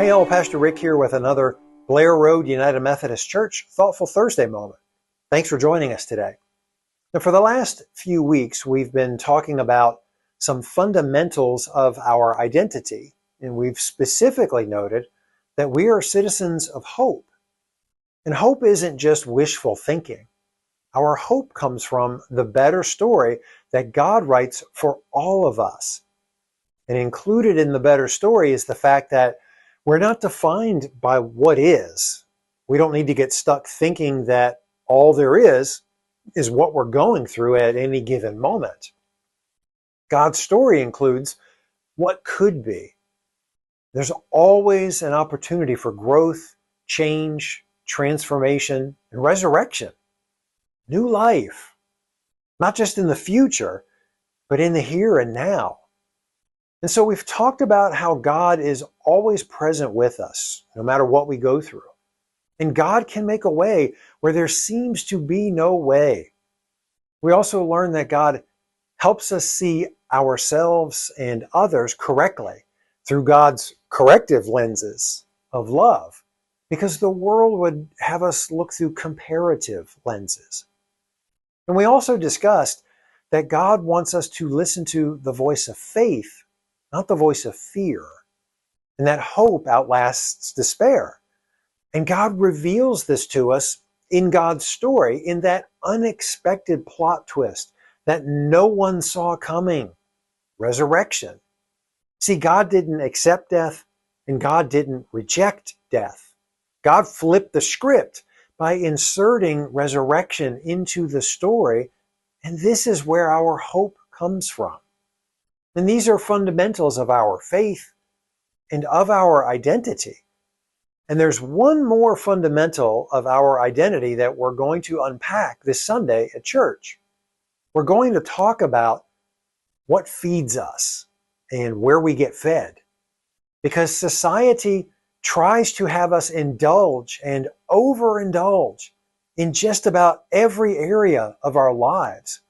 Hey all, Pastor Rick here with another Blair Road United Methodist Church Thoughtful Thursday moment. Thanks for joining us today. Now, for the last few weeks, we've been talking about some fundamentals of our identity, and we've specifically noted that we are citizens of hope. And hope isn't just wishful thinking. Our hope comes from the better story that God writes for all of us. And included in the better story is the fact that we're not defined by what is. We don't need to get stuck thinking that all there is what we're going through at any given moment. God's story includes what could be. There's always an opportunity for growth, change, transformation, and resurrection. New life, not just in the future, but in the here and now. And so we've talked about how God is always present with us, no matter what we go through. And God can make a way where there seems to be no way. We also learn that God helps us see ourselves and others correctly through God's corrective lenses of love, because the world would have us look through comparative lenses. And we also discussed that God wants us to listen to the voice of faith, not the voice of fear, and that hope outlasts despair. And God reveals this to us in God's story, in that unexpected plot twist that no one saw coming, resurrection. See, God didn't accept death, and God didn't reject death. God flipped the script by inserting resurrection into the story, and this is where our hope comes from. And these are fundamentals of our faith and of our identity. And there's one more fundamental of our identity that we're going to unpack this Sunday at church. We're going to talk about what feeds us and where we get fed. Because society tries to have us indulge and overindulge in just about every area of our lives.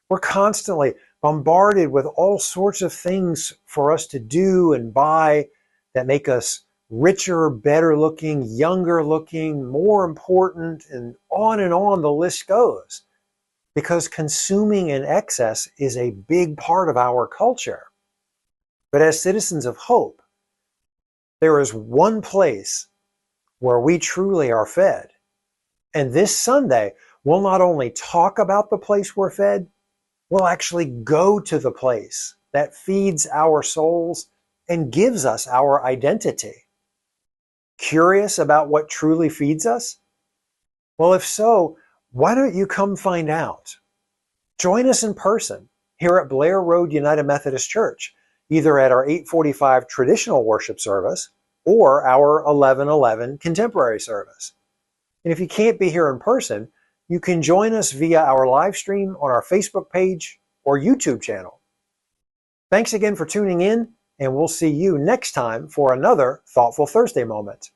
We're constantly bombarded with all sorts of things for us to do and buy that make us richer, better looking, younger looking, more important, and on the list goes. Because consuming in excess is a big part of our culture. But as citizens of hope, there is one place where we truly are fed. And this Sunday, we'll not only talk about the place we're fed, we'll actually go to the place that feeds our souls and gives us our identity. Curious about what truly feeds us? Well, if so, why don't you come find out? Join us in person here at Blair Road United Methodist Church, either at our 8:45 traditional worship service or our 11:11 contemporary service. And if you can't be here in person, you can join us via our live stream on our Facebook page or YouTube channel. Thanks again for tuning in, and we'll see you next time for another Thoughtful Thursday moment.